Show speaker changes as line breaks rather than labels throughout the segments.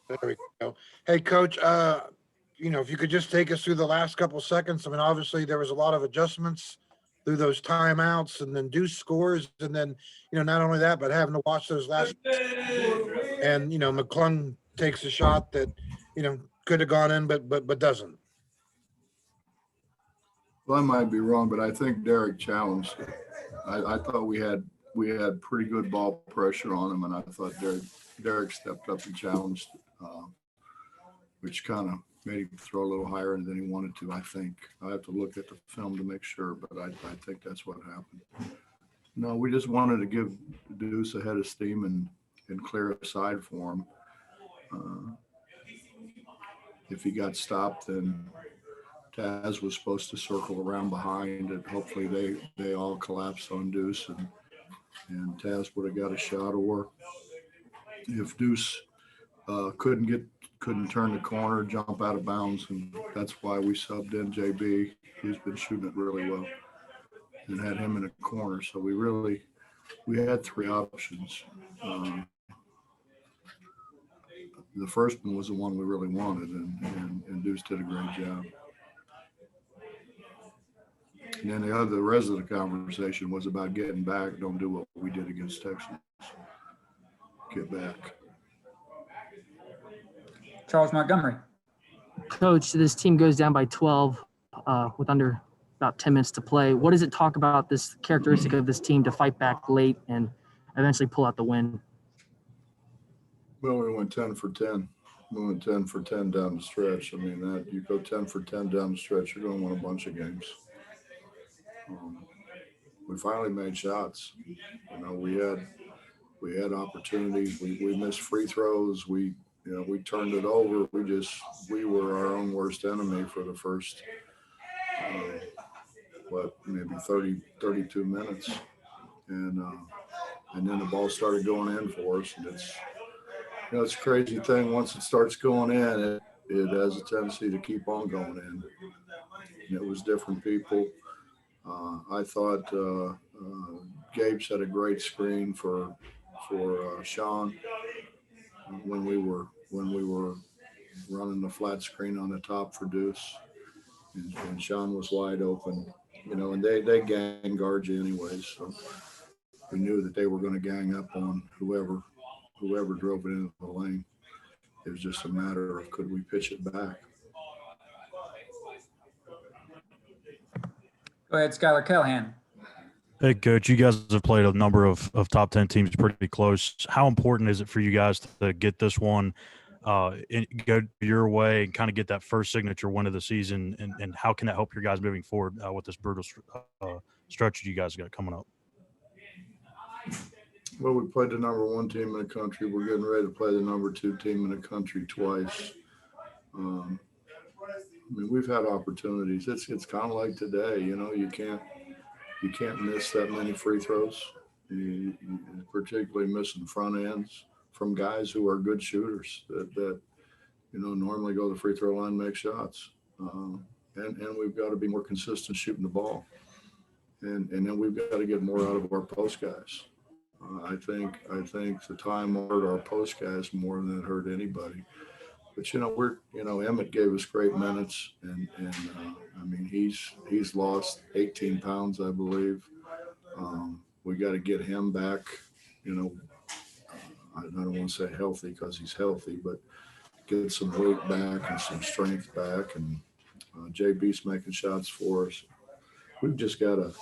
There we go. Hey, Coach, if you could just take us through the last couple seconds. I mean, obviously there was a lot of adjustments through those timeouts and then deuce scores. And then, not only that, but having to watch those last and, McClung takes a shot that, could have gone in, but doesn't.
Well, I might be wrong, but I think Derek challenged it. I thought we had pretty good ball pressure on him, and I thought Derek stepped up and challenged, which kind of made him throw a little higher than he wanted to. I think I have to look at the film to make sure, but I think that's what happened. No, we just wanted to give Deuce a head of steam and clear a side for him. If he got stopped, then Taz was supposed to circle around behind, and hopefully they all collapsed on Deuce, and Taz would have got a shot. Or if Deuce couldn't turn the corner, jump out of bounds, and that's why we subbed in JB, who's been shooting it really well, and had him in a corner. So we had three options. The first one was the one we really wanted, and Deuce did a great job. And then the rest of the conversation was about getting back. Don't do what we did against Texas. Get back.
Charles Montgomery.
Coach, this team goes down by 12 with under about 10 minutes to play. What does it talk about this characteristic of this team to fight back late and eventually pull out the win?
Well, we went 10 for 10. We went 10 for 10 down the stretch. I mean, that you go 10 for 10 down the stretch, you're going to win a bunch of games. We finally made shots. We had opportunities. We missed free throws. We turned it over. We were our own worst enemy for the first, maybe 30, 32 minutes. And then the ball started going in for us. And it's a crazy thing. Once it starts going in, it has a tendency to keep on going in. And it was different people. I thought Gabe set a great screen for Sean when we were running the flat screen on the top for Deuce, and Sean was wide open, and they gang guard you anyways, so we knew that they were going to gang up on whoever drove it into the lane. It was just a matter of could we pitch it back.
Go ahead, Skylar Callahan.
Hey, Coach, you guys have played a number of top 10 teams pretty close. How important is it for you guys to get this one go your way and kind of get that first signature win of the season? And how can that help your guys moving forward with this brutal stretch that you guys got coming up?
Well, we played the number one team in the country. We're getting ready to play the number two team in the country twice. We've had opportunities. It's kind of like today, you can't miss that many free throws. You particularly missing front ends from guys who are good shooters that normally go to the free throw line and make shots. And we've got to be more consistent shooting the ball. And then we've got to get more out of our post guys. I think the time hurt our post guys more than it hurt anybody. But Emmett gave us great minutes, and he's lost 18 pounds, I believe. We got to get him back. I don't want to say healthy because he's healthy, but get some weight back and some strength back. And JB's making shots for us. We've just got to,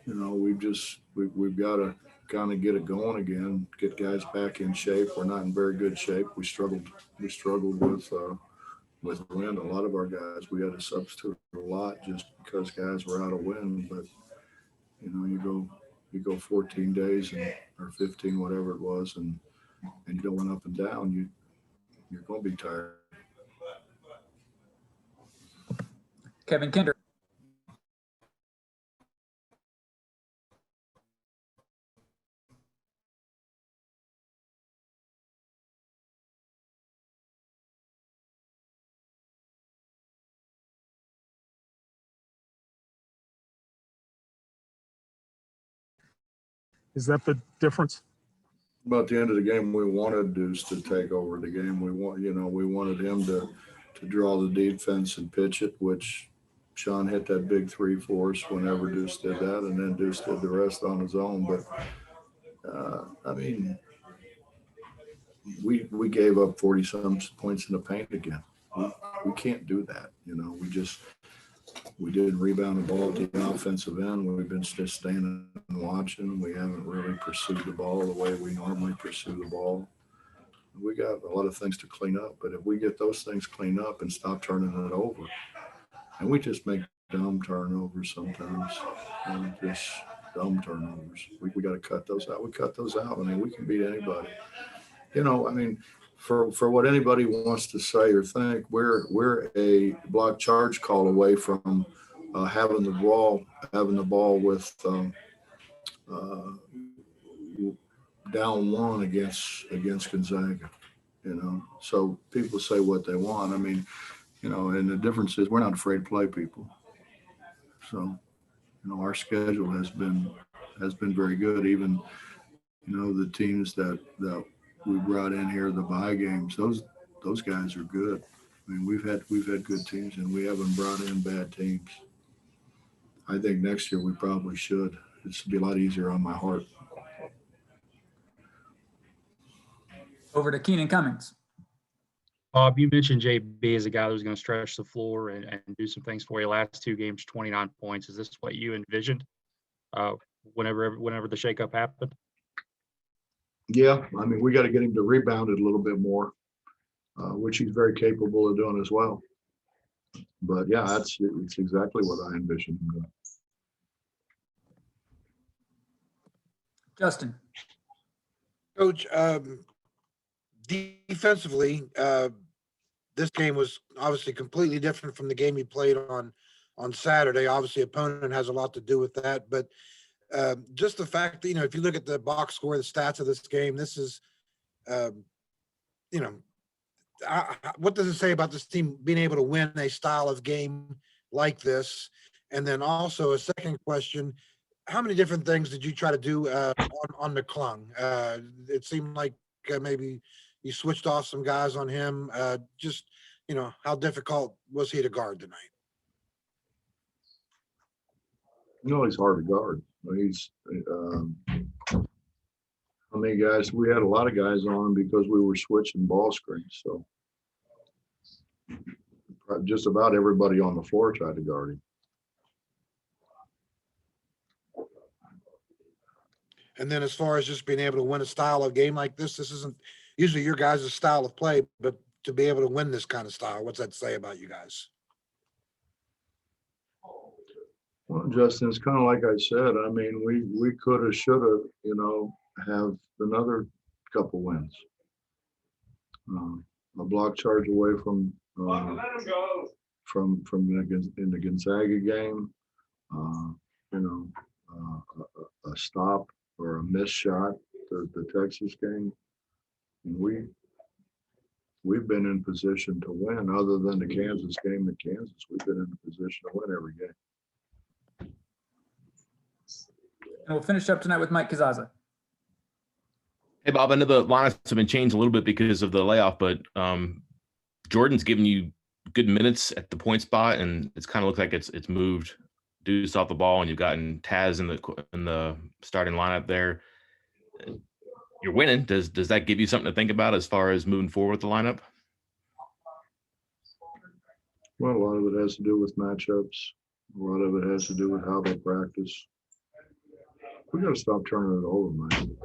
we've got to kind of get it going again, get guys back in shape. We're not in very good shape. We struggled with wind. A lot of our guys, we had to substitute a lot just because guys were out of wind. But you go 14 days or 15, whatever it was, and you don't went up and down, you're going to be tired.
Kevin Kinder.
Is that the difference?
About the end of the game, we wanted Deuce to take over the game. We wanted him to draw the defense and pitch it, which Sean hit that big 3 for us whenever Deuce did that, and then Deuce did the rest on his own. But I mean, we gave up 40-some points in the paint again. We can't do that. We didn't rebound the ball at the offensive end. We've been just standing and watching. We haven't really pursued the ball the way we normally pursue the ball. We got a lot of things to clean up, but if we get those things cleaned up and stop turning it over, and we just make dumb turnovers sometimes, just dumb turnovers. We got to cut those out. We cut those out. I mean, we can beat anybody. I mean, for what anybody wants to say or think, we're a block charge call away from having the ball with down 1 against Gonzaga. So people say what they want. I mean, and the difference is we're not afraid to play people. So, our schedule has been very good. Even the teams that we brought in here, the bye games, those guys are good. I mean, we've had good teams, and we haven't brought in bad teams. I think next year we probably should. It should be a lot easier on my heart.
Over to Keenan Cummings.
Bob, you mentioned JB as a guy who's going to stretch the floor and do some things for you. Last 2 games, 29 points. Is this what you envisioned whenever the shakeup happened?
Yeah, I mean, we got to get him to rebound it a little bit more, which he's very capable of doing as well. But yeah, it's exactly what I envisioned him doing.
Justin.
Coach, defensively, this game was obviously completely different from the game you played on Saturday. Obviously, opponent has a lot to do with that, but just the fact that, if you look at the box score, the stats of this game, this is, what does it say about this team being able to win a style of game like this? And then also a second question, how many different things did you try to do on McClung? It seemed like maybe you switched off some guys on him. Just, how difficult was he to guard tonight?
He's hard to guard. He's how many guys? We had a lot of guys on him because we were switching ball screens. So just about everybody on the floor tried to guard him.
And then as far as just being able to win a style of game like this isn't usually your guys' style of play, but to be able to win this kind of style, what's that say about you guys?
Well, Justin, it's kind of like I said. I mean, we could have, should have, have another couple wins. A block charge away from in the Gonzaga game. A stop or a missed shot, the Texas game. And we've been in position to win. Other than the Kansas game in Kansas, we've been in a position to win every game.
And we'll finish up tonight with Mike Kazaza.
Hey, Bob, I know the lineups have been changed a little bit because of the layoff, but Jordan's given you good minutes at the point spot, and it's kind of looked like it's moved Deuce off the ball, and you've gotten Taz in the starting lineup there. You're winning. Does that give you something to think about as far as moving forward with the lineup?
Well, a lot of it has to do with matchups. A lot of it has to do with how they practice. We got to stop turning it over, man.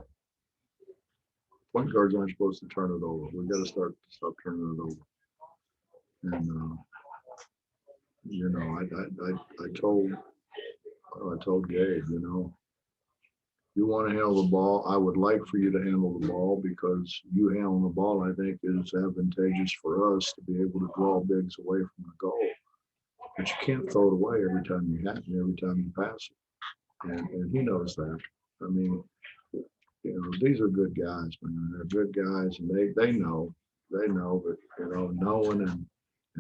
Point guards aren't supposed to turn it over. We got to stop turning it over. And I told Gabe, you want to handle the ball. I would like for you to handle the ball because you handling the ball, I think, is advantageous for us to be able to draw bigs away from the goal. But you can't throw it away every time you have it, every time you pass it. And he knows that. I mean, these are good guys, man. They're good guys, and they know, but knowing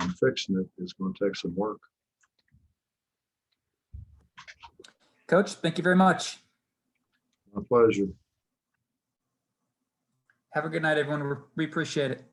and fixing it is going to take some work.
Coach, thank you very much.
My pleasure.
Have a good night, everyone. We appreciate it.